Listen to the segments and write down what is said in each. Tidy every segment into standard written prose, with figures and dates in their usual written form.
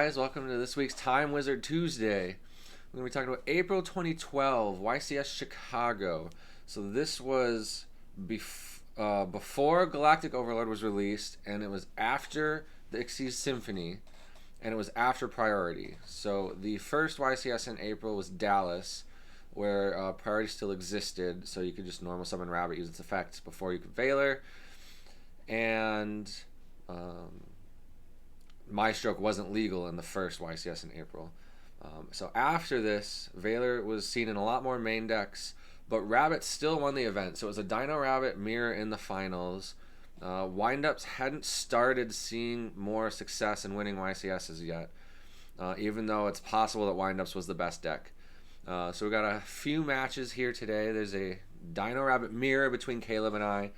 guys? Welcome to this week's Time Wizard Tuesday. We're going to be talking about April 2012, YCS Chicago. So this was before Galactic Overload was released, and it was after the XYZ Symphony, and it was after Priority. So the first YCS in April was Dallas, where Priority still existed, so you could just normal summon Rabbit, use its effects before you could Veiler. And My Stroke wasn't legal in the first YCS in April. So after this, Veiler was seen in a lot more main decks, but Rabbit still won the event. So it was a Dino-Rabbit mirror in the finals. Windups hadn't started seeing more success in winning YCSs yet, even though it's possible that Windups was the best deck. So we got a few matches here today. There's a Dino-Rabbit mirror between Caleb and I,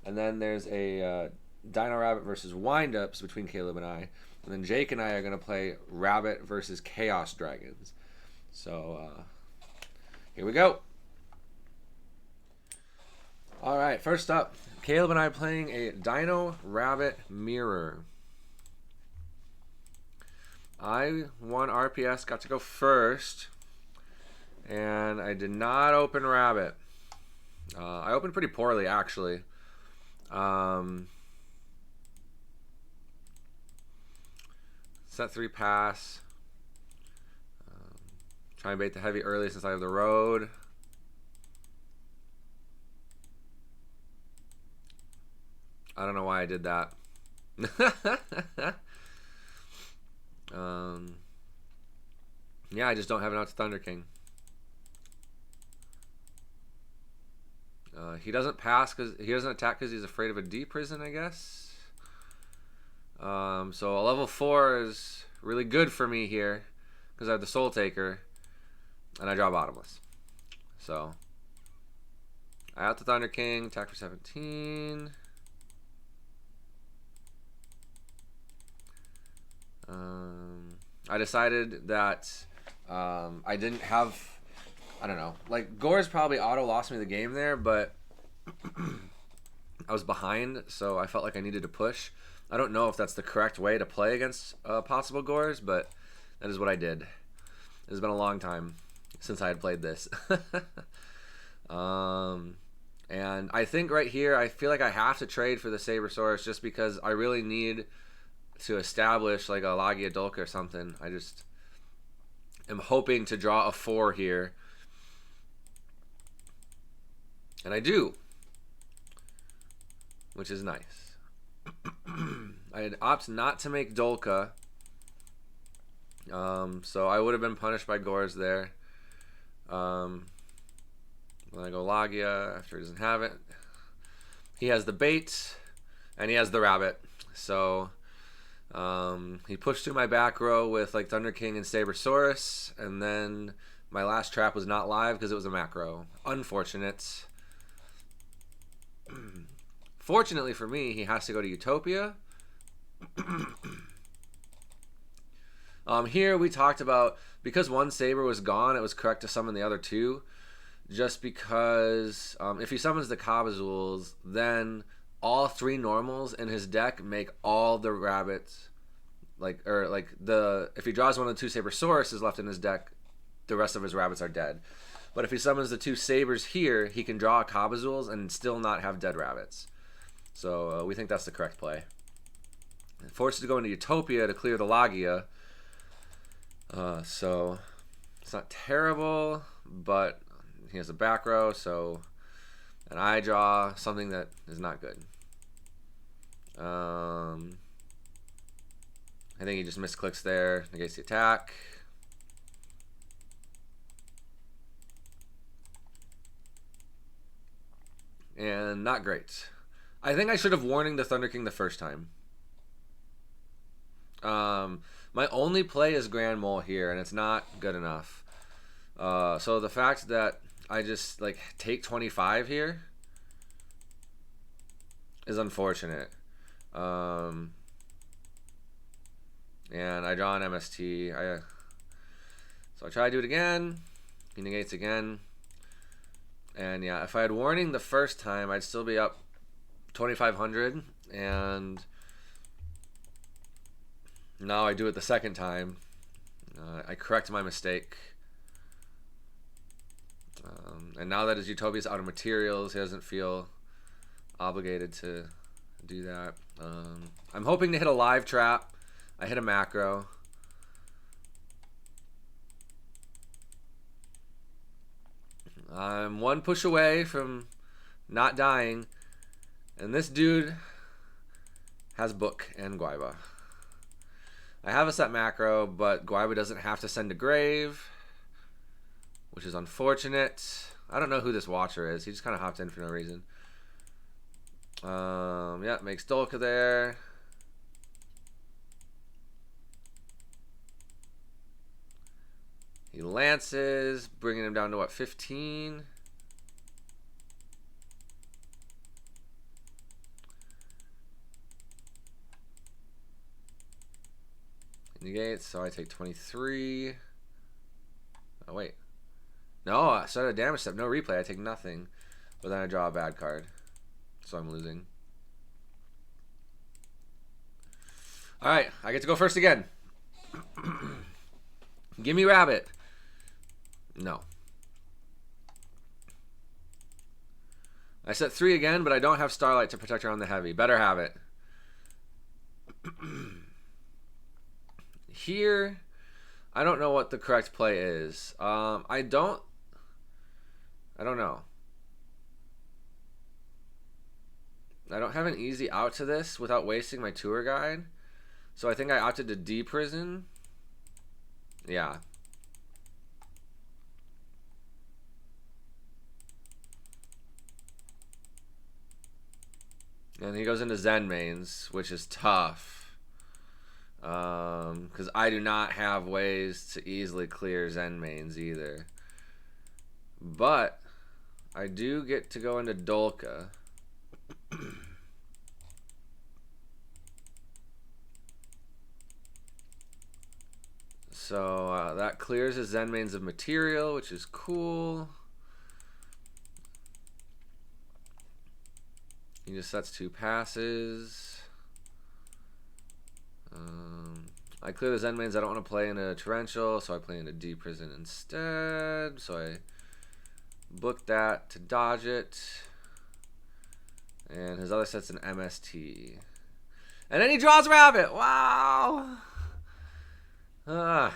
and then there's a Dino-Rabbit versus Windups between Caleb and I. And then Jake and I are going to play Rabbit versus Chaos Dragons. So, here we go. Alright, first up, Caleb and I playing a Dino-Rabbit mirror. I won RPS, got to go first. And I did not open Rabbit. I opened pretty poorly, actually. Set 3 pass. Try and bait the heavy early since I have the road. I don't know why I did that. Yeah, I just don't have it out to Thunder King. He doesn't pass because he doesn't attack because he's afraid of a D prison, I guess. So a level 4 is really good for me here because I have the Soul Taker and I draw Bottomless. So I out the Thunder King, attack for 17. I decided that I didn't have, I don't know, like Gore's probably auto lost me the game there, but I was behind, so I felt like I needed to push. I don't know if that's the correct way to play against possible Gores, but that is what I did. It has been a long time since I had played this. And I think right here, I feel like I have to trade for the Sabersaurus just because I really need to establish like a Lagia Dolka or something. I just am hoping to draw a 4 here. And I do, which is nice. I had opted not to make Dolka, so I would have been punished by Gores there. Then I go Lagia after he doesn't have it. He has the bait, and he has the Rabbit. So he pushed through my back row with like Thunder King and Sabersaurus, and then my last trap was not live because it was a macro. Unfortunate. Fortunately for me, he has to go to Utopia. Here we talked about, because one Saber was gone, it was correct to summon the other 2. Just because if he summons the Kabazuls, then all 3 normals in his deck make all the Rabbits, if he draws one of the 2 Sabersauruses left in his deck, the rest of his Rabbits are dead. But if he summons the 2 Sabers here, he can draw Kabazuls and still not have dead Rabbits. So we think that's the correct play. Forced to go into Utopia to clear the Lagia. So it's not terrible, but he has a back row, so and I draw something that is not good. I think he just misclicks there, negates the attack. And not great. I think I should have warning the Thunder King the first time. My only play is Grand Mole here, and it's not good enough. So the fact that I just like take 25 here is unfortunate. And I draw an MST. So I try to do it again. He negates again. And yeah, if I had warning the first time, I'd still be up 2,500, and Now I do it the second time. I correct my mistake. And now that his Utopia's out of materials, he doesn't feel obligated to do that. I'm hoping to hit a live trap. I hit a macro. I'm one push away from not dying. And this dude has Book and Guaiba. I have a set macro, but Guaiba doesn't have to send a grave, which is unfortunate. I don't know who this watcher is. He just kind of hopped in for no reason. Yeah, makes Dolka there. He lances, bringing him down to what, 15? Negates, so I take 23. Oh, wait. No, I started a damage step. No replay. I take nothing. But then I draw a bad card. So I'm losing. Alright, I get to go first again. Give me Rabbit. No. I set 3 again, but I don't have Starlight to protect her on the heavy. Better have it. Here, I don't know what the correct play is. I don't know. I don't have an easy out to this without wasting my tour guide. So I think I opted to deprison. Yeah. And he goes into Zen mains, which is tough. Because I do not have ways to easily clear Zen mains either. But I do get to go into Dolka. So that clears his Zen mains of material, which is cool. He just sets 2 passes. I clear the Zen mains. I don't want to play in a torrential, so I play in a D-prison instead. So I book that to dodge it. And his other set's an MST. And then he draws Rabbit. Wow. I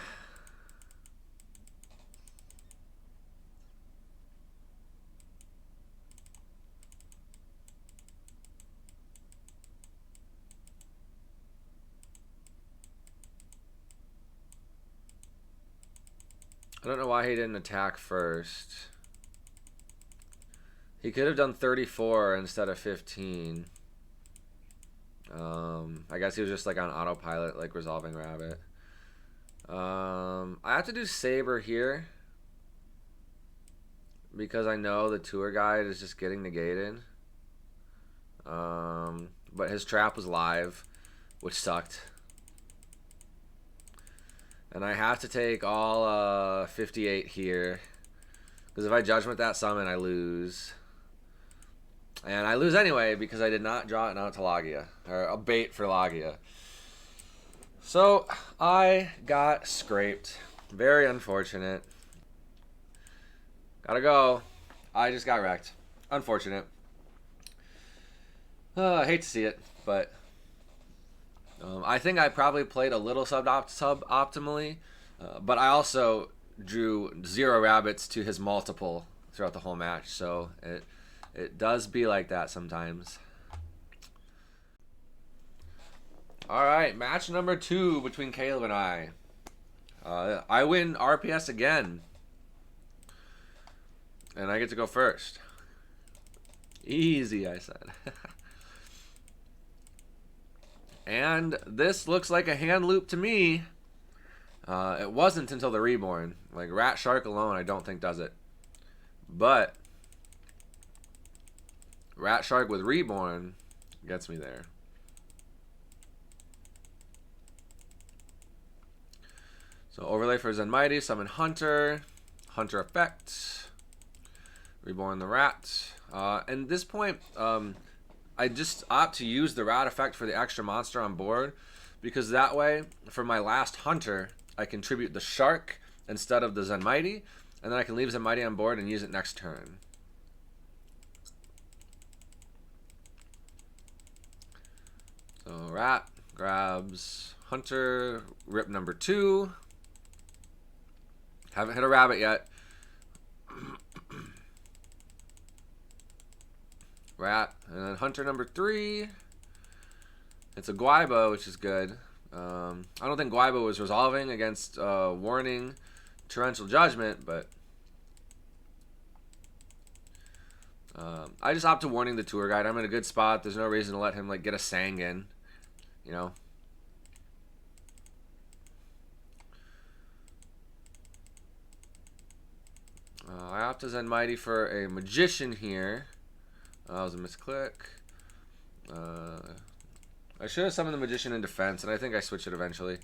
don't know why he didn't attack first. He could have done 34 instead of 15. I guess he was just like on autopilot, like resolving Rabbit. I have to do Saber here because I know the tour guide is just getting negated. But his trap was live, which sucked. And I have to take all 58 here. Because if I Judgment that summon, I lose. And I lose anyway because I did not draw it out to Logia. Or a bait for Logia. So I got scraped. Very unfortunate. Gotta go. I just got wrecked. Unfortunate. I hate to see it, but I think I probably played a little sub-optimally, but I also drew 0 rabbits to his multiple throughout the whole match, so it does be like that sometimes. All right, match number 2 between Caleb and I. I win RPS again, and I get to go first. Easy, I said. And this looks like a hand loop to me. It wasn't until the Reborn. Like Rat Shark alone, I don't think does it. But Rat Shark with Reborn gets me there. So overlay for Zen Mighty, summon Hunter, Hunter effect, Reborn the Rat. And this point, I just opt to use the Rat effect for the extra monster on board because that way, for my last hunter, I can tribute the shark instead of the Zenmighty, and then I can leave Zenmighty on board and use it next turn. So rat grabs hunter, rip number 2. Haven't hit a rabbit yet. Rat, and then hunter number 3. It's a Guaibo, which is good. I don't think Guaibo was resolving against Warning, Torrential Judgment, but I just opt to Warning the tour guide. I'm in a good spot. There's no reason to let him like get a Sang in, you know. I opt to Zenmighty for a Magician here. That was a misclick. I should have summoned the Magician in defense, and I think I switched it eventually.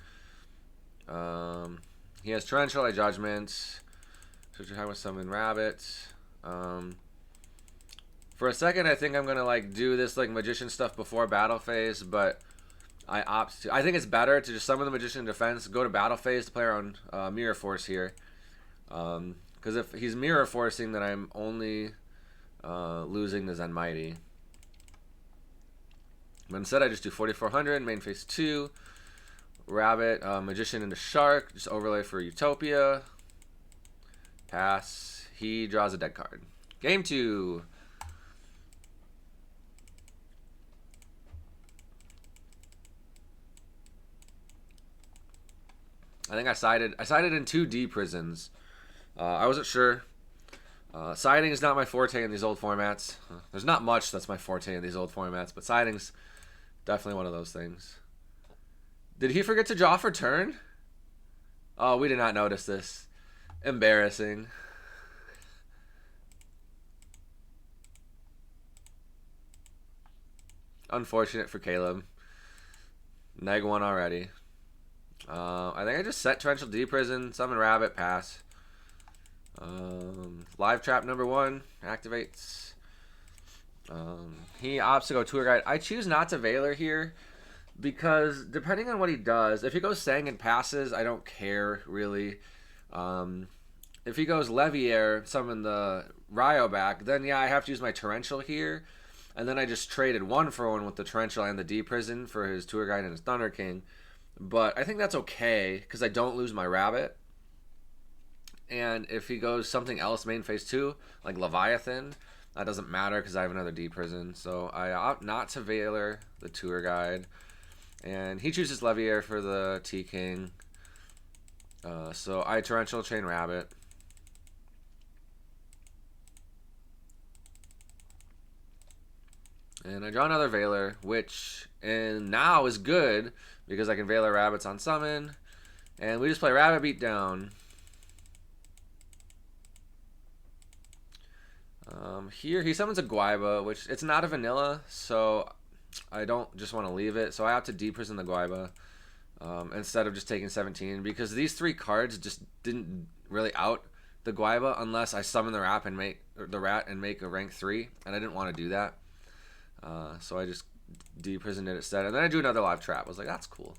He has Torrential Judgment. Switch your time with Summon Rabbit. For a second, I think I'm gonna like do this like Magician stuff before battle phase, but I opt to. I think it's better to just summon the Magician in defense, go to battle phase to play around Mirror Force here. Because if he's Mirror Forcing, then I'm only losing the Zenmighty. But instead, I just do 4400, main phase 2. Rabbit, Magician into Shark, just overlay for Utopia. Pass. He draws a dead card. Game 2. I think I sided in 2 D prisons. I wasn't sure. Siding is not my forte in these old formats. There's not much that's my forte in these old formats, but siding's definitely one of those things. Did he forget to draw for turn? Oh, we did not notice this. Embarrassing. Unfortunate for Caleb. Neg 1 already. I think I just set Torrential D Prison, Summon Rabbit, pass. Live Trap number 1 activates. He opts to go Tour Guide. I choose not to Veiler here because depending on what he does, if he goes Sang and passes, I don't care really. If he goes Leviair, summon the Ryo back, then yeah, I have to use my Torrential here. And then I just traded 1-for-1 with the Torrential and the D Prison for his Tour Guide and his Thunder King. But I think that's okay because I don't lose my Rabbit. And if he goes something else main phase 2, like Leviathan, that doesn't matter because I have another D Prison. So I opt not to Veiler the Tour Guide. And he chooses Leviair for the T King. So I Torrential Chain Rabbit. And I draw another Veiler, which now is good because I can Veiler Rabbits on summon. And we just play Rabbit Beatdown. Here he summons a Guaiba, which it's not a vanilla, so I don't just want to leave it. So I have to D-Prison the Guaiba instead of just taking 17 because these 3 cards just didn't really out the Guaiba unless I summon the rat and make a rank 3, and I didn't want to do that. So I just D-Prisoned it instead, and then I do another Live Trap. I was like, that's cool.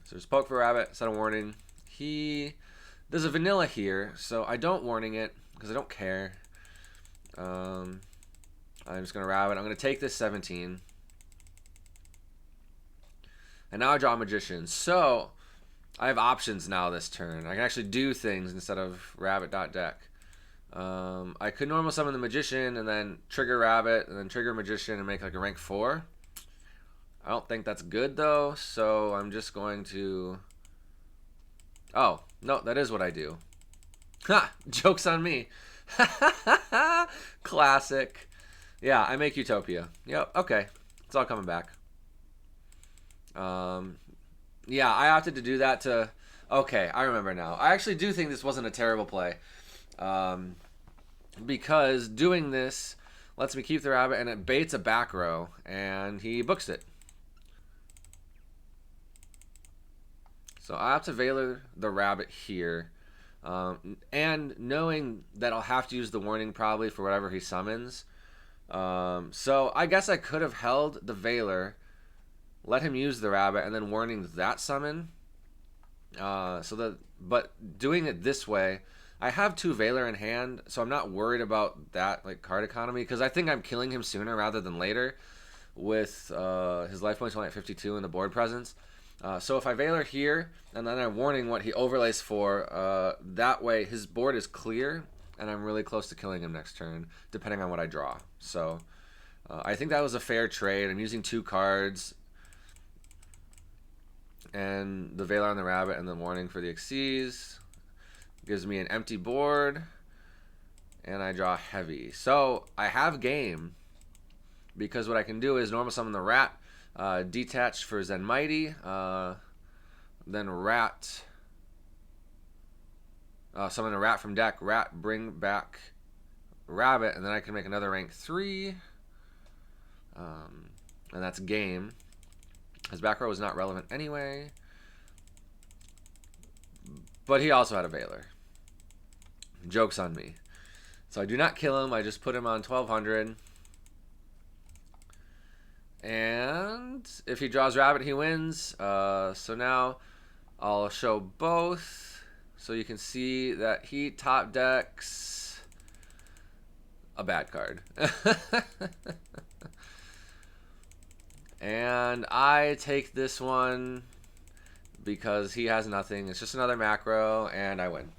So there's Poke for Rabbit, set a warning. There's a vanilla here, so I don't warning it because I don't care. I'm just going to Rabbit. I'm going to take this 17. And now I draw a Magician. So I have options now this turn. I can actually do things instead of Rabbit.deck. I could normal summon the Magician and then trigger Rabbit and then trigger Magician and make like a rank 4. I don't think that's good though, so I'm just going to... Oh, no, that is what I do. Ha! Joke's on me. Classic. Yeah, I make Utopia. Yep, okay. It's all coming back. Yeah, I opted to do that to... Okay, I remember now. I actually do think this wasn't a terrible play. Because doing this lets me keep the Rabbit and it baits a back row, and he books it. So I have to Veiler the Rabbit here. And knowing that I'll have to use the warning probably for whatever he summons. So I guess I could have held the Veiler let him use the rabbit, and then warning that summon. But doing it this way, I have 2 Valor in hand, so I'm not worried about that like card economy, because I think I'm killing him sooner rather than later with his life points only at 52 and the board presence. So if I Valor here, and then I'm warning what he overlays for, that way his board is clear, and I'm really close to killing him next turn, depending on what I draw. So I think that was a fair trade. I'm using 2 cards, and the Valor on the rabbit, and then warning for the Xyz. Gives me an empty board, and I draw heavy. So I have game, because what I can do is normal summon the rat, detach for Zen Mighty, then rat, summon a rat from deck, rat, bring back rabbit, and then I can make another rank 3, and that's game. His back row was not relevant anyway, but he also had a Valor. Joke's on me. So I do not kill him, I just put him on 1200. And if he draws rabbit, he wins. So now I'll show both, so you can see that he top decks a bad card. And I take this one because he has nothing. It's just another macro, and I win.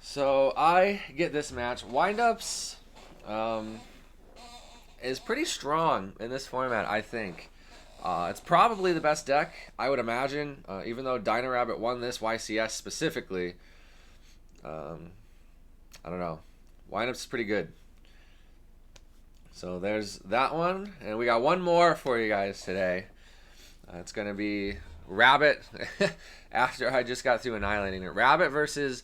So I get this match. Windups is pretty strong in this format, I think. It's probably the best deck, I would imagine, even though Dino-Rabbit won this YCS specifically. I don't know. Windups is pretty good. So there's that one, and we got one more for you guys today. It's going to be Rabbit, after I just got through annihilating it. Rabbit versus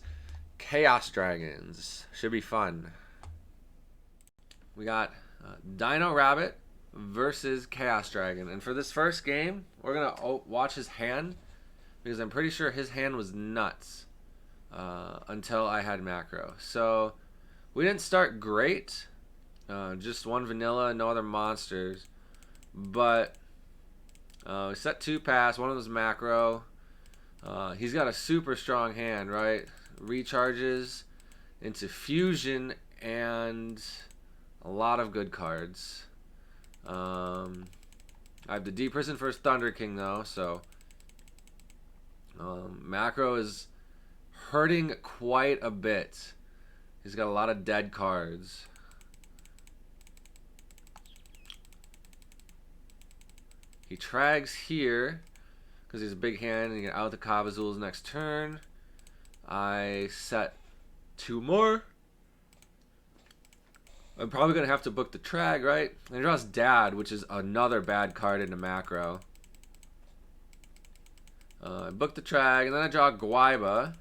Chaos Dragons. Should be fun. We got Dino-Rabbit versus Chaos Dragon. And for this first game, we're going to watch his hand, because I'm pretty sure his hand was nuts until I had macro. So we didn't start great. Just one vanilla, no other monsters. But we set 2 pass, one of them's macro. He's got a super strong hand, right? Recharges into fusion and a lot of good cards. I have the Deep Prison for his Thunder King though, so macro is hurting quite a bit. He's got a lot of dead cards. He trags here because he's a big hand, and he can out the Kavazuls next turn. I set 2 more. I'm probably going to have to book the trag, right? And he draws Dad, which is another bad card into macro. I book the trag, and then I draw Guaiba.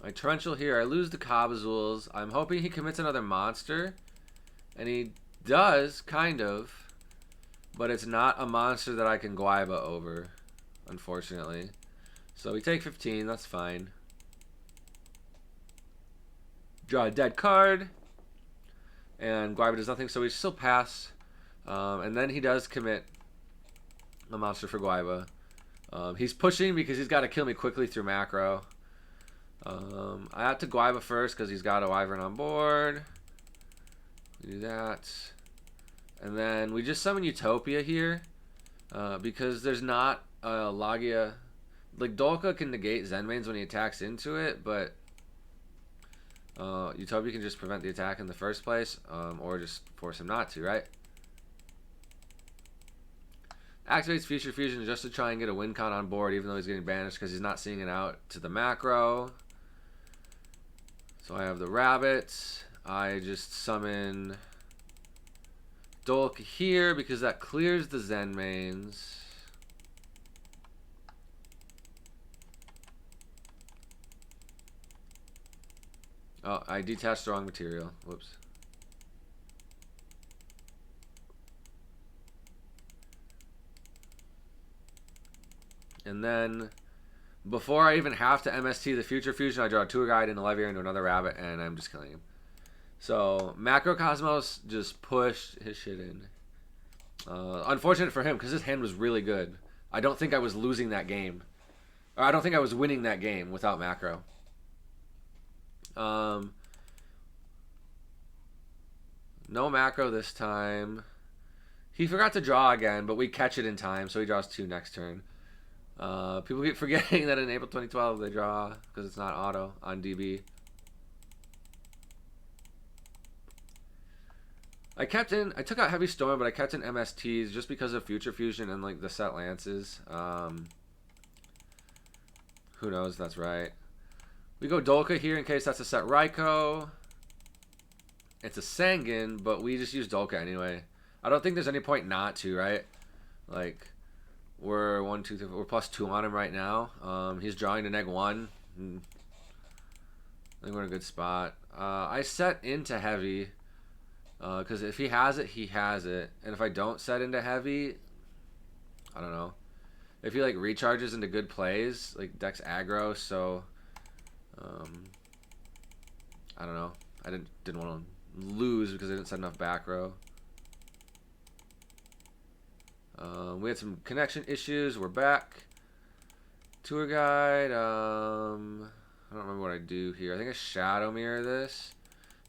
I torrential here. I lose the Kabazuls. I'm hoping he commits another monster. And he does, kind of. But it's not a monster that I can Guaiba over, unfortunately. So we take 15. That's fine. Draw a dead card. And Guaiba does nothing, so we still pass. And then he does commit a monster for Guaiba. He's pushing because he's got to kill me quickly through macro. I have to Guaiba first because he's got a Wyvern on board. We do that. And then we just summon Utopia here because there's not a Lagia. Like, Dolka can negate Zenmains when he attacks into it, but Utopia can just prevent the attack in the first place, or just force him not to, right? Activates Future Fusion just to try and get a win con on board, even though he's getting banished because he's not seeing it out to the macro. So I have the Rabbit. I just summon Dolk here because that clears the Zenmains. Oh, I detached the wrong material. Whoops. And then before I even have to MST the Future Fusion, I draw a Tour Guide and a Levier into another Rabbit, and I'm just killing him. So Macrocosmos just pushed his shit in. Unfortunate for him, because his hand was really good. I don't think I was losing that game. Or I don't think I was winning that game without Macro. No Macro this time. He forgot to draw again, but we catch it in time, so he draws 2 next turn. People keep forgetting that in April 2012 they draw, because it's not auto on DB. I took out Heavy Storm, but I kept in MSTs just because of Future Fusion and like the set lances. Who knows? That's right. We go Dolka here in case that's a set Raikou. It's a Sangan, but we just use Dolka anyway. I don't think there's any point not to, right? Like, we're 1, 2, 3, we're +2 on him right now. He's drawing to -1. I think we're in a good spot. I set into Heavy. Because if he has it, he has it. And if I don't set into Heavy, I don't know. If he like recharges into good plays, like Deck's aggro, so I don't know. I didn't want to lose because I didn't set enough back row. We had some connection issues. We're back. Tour Guide. I don't remember what I do here. I think I Shadow Mirror this.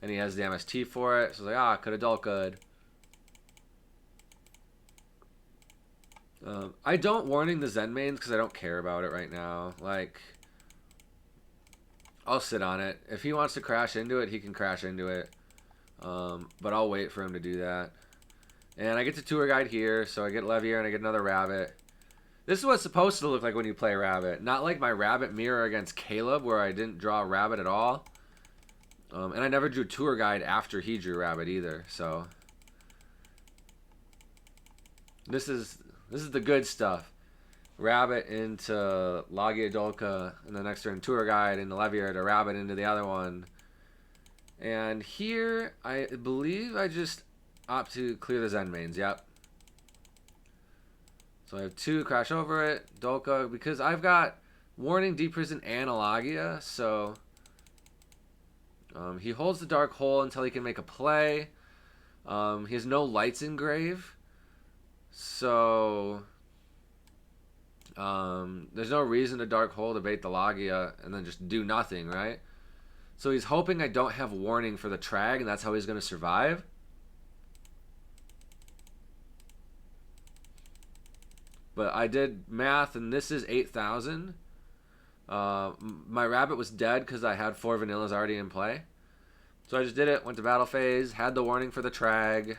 And he has the MST for it. So I was like, could have Dolka'd. I don't warning the Zen mains because I don't care about it right now. Like, I'll sit on it. If he wants to crash into it, he can crash into it. But I'll wait for him to do that. And I get the Tour Guide here, so I get Levier and I get another Rabbit. This is what it's supposed to look like when you play Rabbit. Not like my Rabbit mirror against Caleb, where I didn't draw a Rabbit at all. And I never drew Tour Guide after he drew Rabbit either, so this is the good stuff. Rabbit into Logia Dolka, and the next turn Tour Guide into Levier to Rabbit into the other one. And here, I believe I just opt to clear the Zen mains, yep. So I have 2, crash over it, Dolka, because I've got Warning, Deep Prison, and a Logia, so he holds the Dark Hole until he can make a play. He has no Lights Engrave, so there's no reason to Dark Hole to bait the Logia and then just do nothing, right? So he's hoping I don't have Warning for the Trag, and that's how he's going to survive. But I did math, and this is 8,000. My Rabbit was dead because I had 4 vanillas already in play. So I just did it, went to battle phase, had the Warning for the Trag.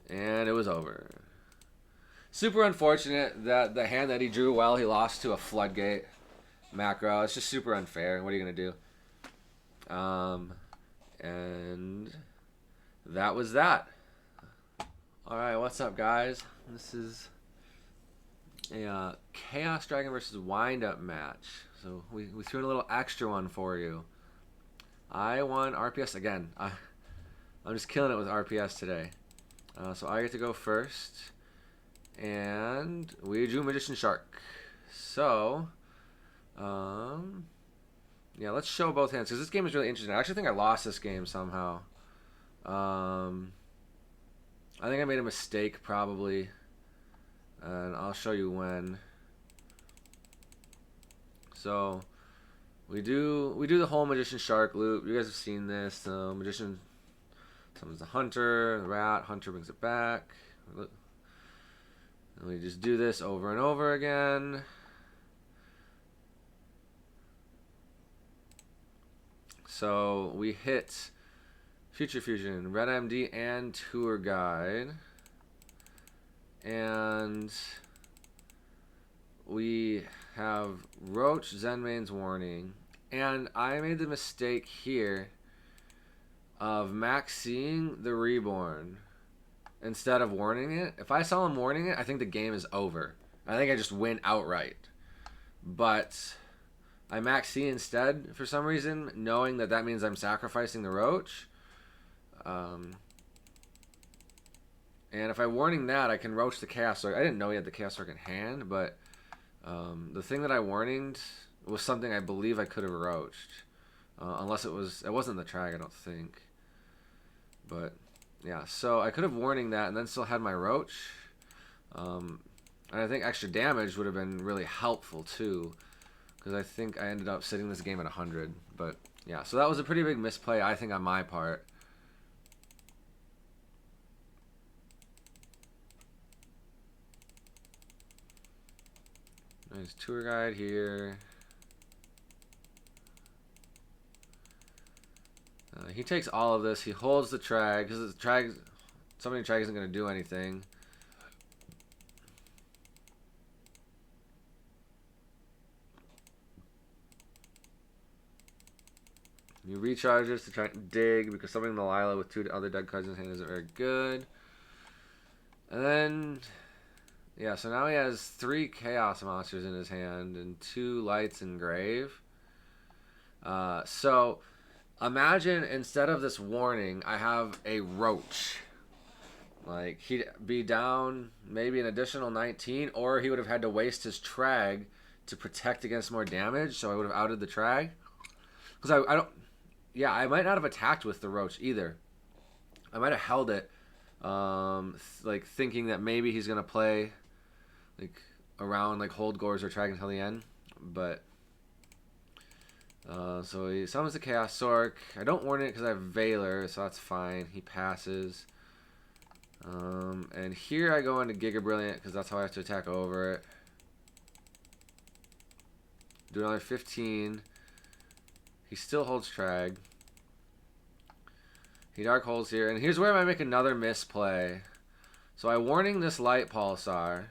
And it was over. Super unfortunate that the hand that he drew well, he lost to a Floodgate macro. It's just super unfair. What are you going to do? And that was that. Alright, what's up, guys? This is a Chaos Dragon versus Windup match. So we threw in a little extra one for you. I won RPS again. I'm just killing it with RPS today. So I get to go first. And we drew Magician Shark. So, yeah, let's show both hands, because this game is really interesting. I actually think I lost this game somehow. I think I made a mistake, probably. And I'll show you when. So, we do the whole Magician Shark loop. You guys have seen this. The Magician summons the Hunter, the Rat. Hunter brings it back. And we just do this over and over again. So we hit Future Fusion, Red MD, and Tour Guide. And we have Roach, Zenmain's Warning. And I made the mistake here of maxing the Reborn instead of warning it. If I saw him warning it, I think the game is over. I think I just win outright. But I max C instead for some reason, knowing that that means I'm sacrificing the Roach. And if I warning that, I can roach the Chaos Orc. I didn't know he had the Chaos Orc in hand, but the thing that I warninged was something I believe I could have roached. Unless it wasn't the Trag, I don't think. But yeah, so I could have warning that and then still had my roach. And I think extra damage would have been really helpful too, because I think I ended up sitting this game at 100. But yeah, so that was a pretty big misplay, I think, on my part. Nice tour guide here. He takes all of this. He holds the Trag because somebody Trag isn't going to do anything. He recharges to try and dig because summoning the Lila with 2 other dead cards in his hand isn't very good. And then, yeah, so now he has 3 Chaos Monsters in his hand and 2 Lights in Grave. So imagine instead of this warning, I have a roach. Like, he'd be down maybe an additional 19, or he would have had to waste his Trag to protect against more damage, so I would have outed the Trag. Because I don't... Yeah, I might not have attacked with the roach either. I might have held it, like thinking that maybe he's gonna play, like around like hold Gores or Trag until the end. But so he summons the Chaos Orc. I don't warn it because I have Valor, so that's fine. He passes. And here I go into Giga Brilliant because that's how I have to attack over it. Do another 15. He still holds Trag. He Dark Holes here. And here's where I might make another misplay. So I warning this Light Pulsar.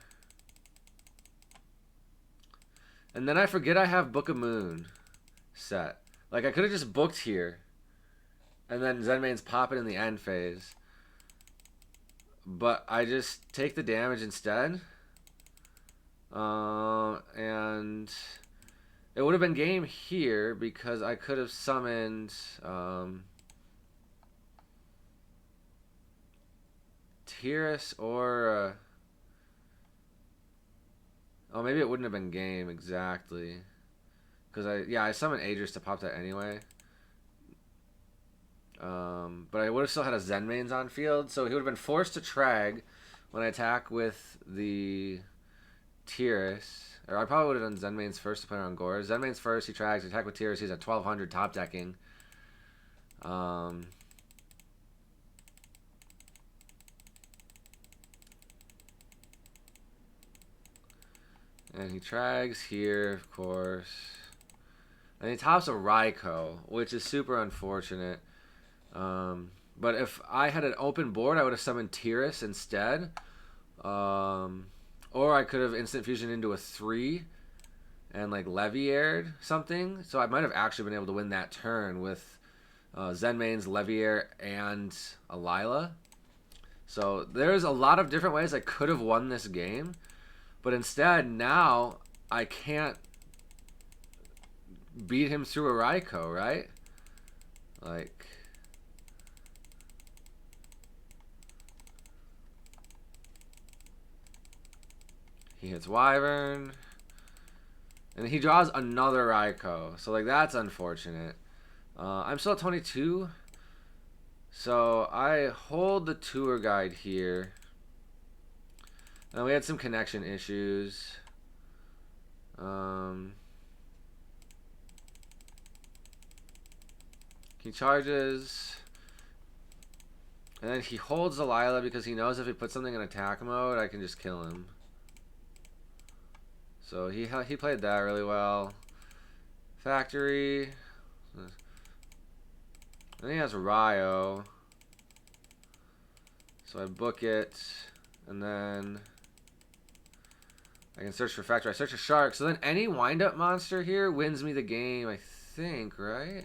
And then I forget I have Book of Moon set. Like, I could have just booked here. And then Zenmain's pop it in the end phase. But I just take the damage instead. And it would have been game here because I could have summoned Tyrus or oh, maybe it wouldn't have been game exactly because I summoned Aegis to pop that anyway. But I would have still had a Zenmain's on field, so he would have been forced to Trag when I attack with the Tyrus. Or I probably would have done Zenmain's first to play around Gore. Zenmain's first, he Trags, attack with Tyrus, he's at 1200 top decking. And he Trags here, of course. And he tops a Raikou, which is super unfortunate. But if I had an open board, I would have summoned Tyrus instead. Or I could have instant fusion into a 3 and like Leviaired something. So I might have actually been able to win that turn with Zenmain's Leviair and a Lila. So there's a lot of different ways I could have won this game. But instead, now I can't beat him through a Raikou, right? Like... He hits Wyvern. And he draws another Raikou. So, like, that's unfortunate. I'm still at 22. So, I hold the tour guide here. And we had some connection issues. He charges. And then he holds the Lila because he knows if he puts something in attack mode, I can just kill him. So he played that really well. Factory. And he has Ryo. So I book it. And then I can search for Factory. I search for Shark. So then any Windup monster here wins me the game, I think, right?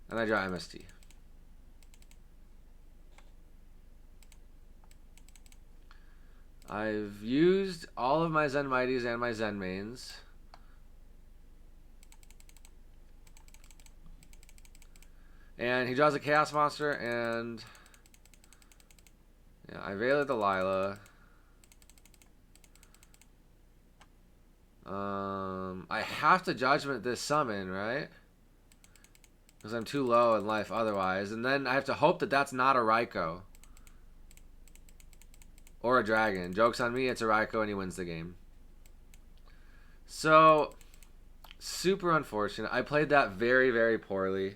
And I draw MST. I've used all of my Zen Mighties and my Zenmains. And he draws a Chaos Monster, and Yeah, I Veiler Delilah. I have to Judgment this summon, right? Because I'm too low in life otherwise. And then I have to hope that that's not a Raikou. Or a dragon. Joke's on me, it's a Raikou and he wins the game. So, super unfortunate. I played that very, very poorly.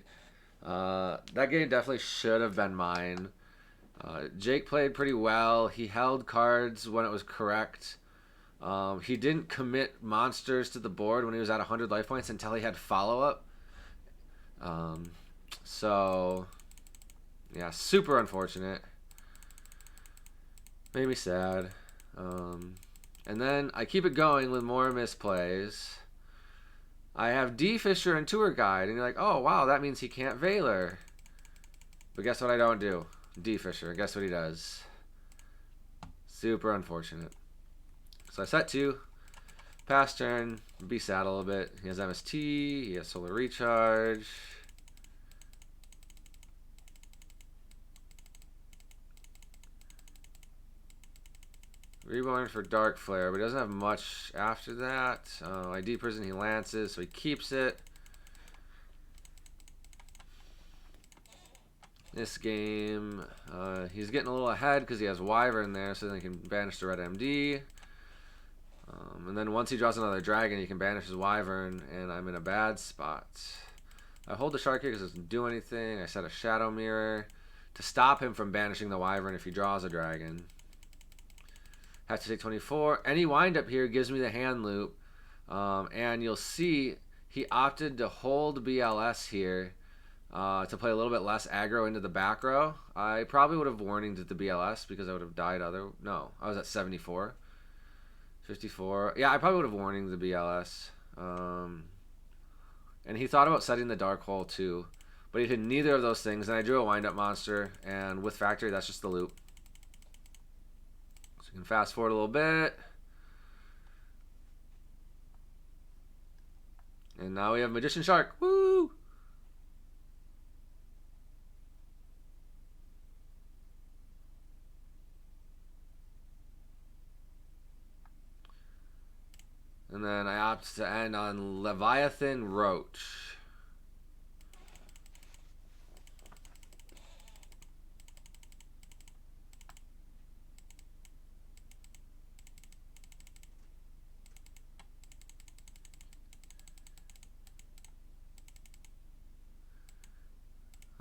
That game definitely should have been mine. Jake played pretty well. He held cards when it was correct. He didn't commit monsters to the board when he was at 100 life points until he had follow-up. So, yeah, super unfortunate. Made me sad. And then I keep it going with more misplays. I have DFisher and Tour Guide, and you're like, oh, wow, that means he can't Veiler. But guess what I don't do? DFisher. Guess what he does? Super unfortunate. So I set 2. Pass turn. Be sad a little bit. He has MST. He has Solar Recharge. Reborn for Dark Flare, but he doesn't have much after that. I D-Prison, he lances, so he keeps it. This game, he's getting a little ahead because he has Wyvern there, so then he can banish the red MD. And then once he draws another dragon, he can banish his Wyvern, and I'm in a bad spot. I hold the Shark here because it doesn't do anything. I set a Shadow Mirror to stop him from banishing the Wyvern if he draws a dragon. Have to take 24. Any Windup here gives me the hand loop. And you'll see he opted to hold BLS here to play a little bit less aggro into the back row. I probably would have warninged at the BLS because I would have died other... No, I was at 74. 54. Yeah, I probably would have warninged the BLS. And he thought about setting the Dark Hole too. But he did neither of those things. And I drew a Windup monster. And with Factory, that's just the loop. You can fast forward a little bit. And now we have Magician Shark. Woo! And then I opt to end on Leviathan Roach.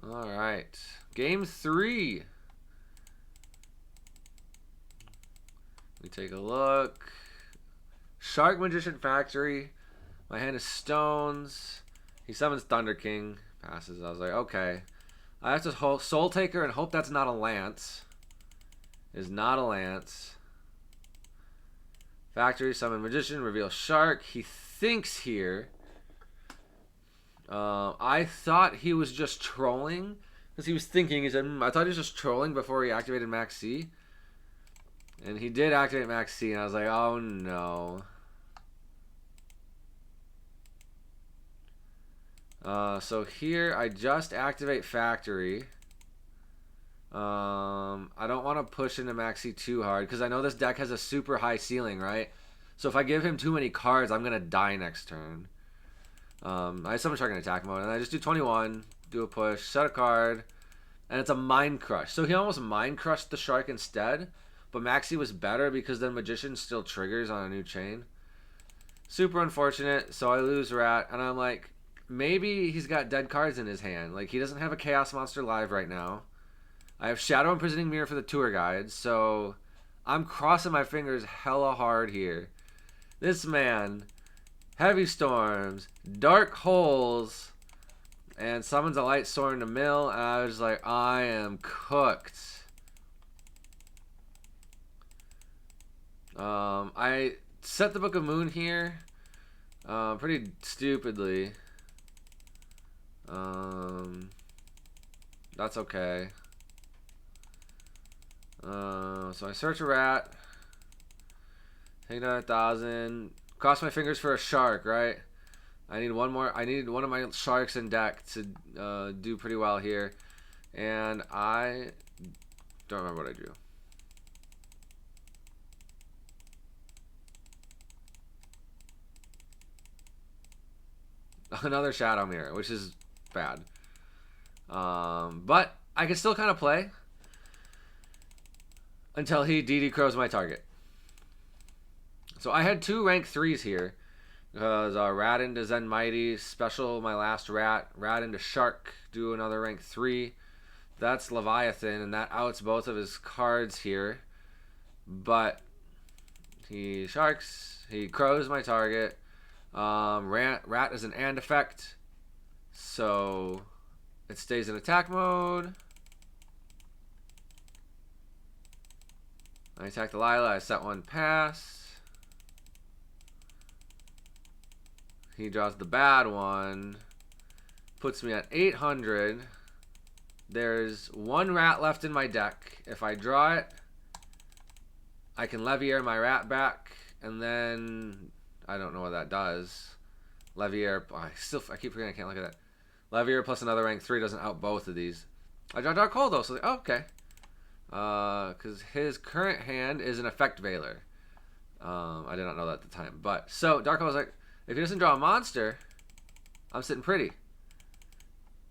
All right, game 3. We take a look. Shark Magician Factory. My hand is stones. He summons Thunder King. Passes. I was like, okay. I have to hold Soul Taker and hope that's not a Lance. It is not a Lance. Factory, summon Magician, reveal Shark. He thinks here. I thought he was just trolling because he was thinking. He said, I thought he was just trolling before he activated Max C. And he did activate Max C, and I was like, oh no. So here I just activate Factory. I don't want to push into Max C too hard because I know this deck has a super high ceiling, right? So if I give him too many cards, I'm going to die next turn. I summon Shark in attack mode, and I just do 21, do a push, set a card, and it's a Mind Crush. So he almost Mind Crushed the Shark instead, but Maxi was better because then Magician still triggers on a new chain. Super unfortunate, so I lose Rat, and I'm like, maybe he's got dead cards in his hand. Like, he doesn't have a Chaos Monster live right now. I have Shadow Imprisoning Mirror for the Tour Guide, so I'm crossing my fingers hella hard here. This man... Heavy Storms, Dark Holes, and summons a Light Sword in the mill, and I was like, I am cooked. I set the Book of Moon here, pretty stupidly. That's okay. So I search a Rat, take down 1,000. Cross my fingers for a Shark, right? I need one more. I need one of my Sharks in deck to do pretty well here. And I don't remember what I drew. Another shadow mirror, which is bad. But I can still kind of play until he DD crows my target. So I had 2 rank 3s here. Because rat into Zen Mighty, special my last rat into Shark, do another rank 3. That's Leviathan, and that outs both of his cards here. But he sharks, he crows my target. Rat is an and effect, so it stays in attack mode. I attack the Lila, I set 1 pass. He draws the bad one, puts me at 800. There's 1 rat left in my deck. If I draw it, I can Levier my rat back, and then I don't know what that does. Levier, I keep forgetting I can't look at that. Levier plus another rank 3 doesn't out both of these. I draw Dark Hole though, so okay. Because his current hand is an Effect Veiler. I did not know that at the time, but so Dark Hole was like, if he doesn't draw a monster, I'm sitting pretty.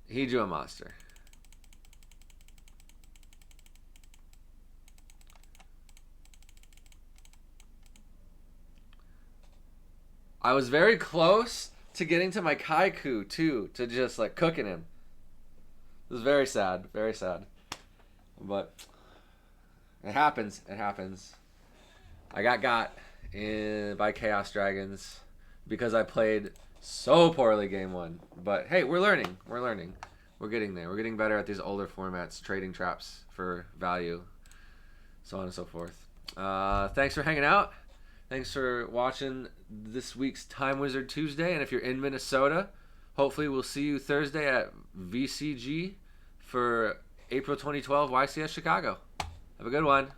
He drew a monster. I was very close to getting to my Kaiku too, to just like cooking him. It was very sad, very sad. But it happens, it happens. I got by Chaos Dragons because I played so poorly game 1. But hey, we're learning. We're learning. We're getting there. We're getting better at these older formats, trading traps for value, so on and so forth. Thanks for hanging out. Thanks for watching this week's Time Wizard Tuesday. And if you're in Minnesota, hopefully we'll see you Thursday at VCG for April 2012 YCS Chicago. Have a good one.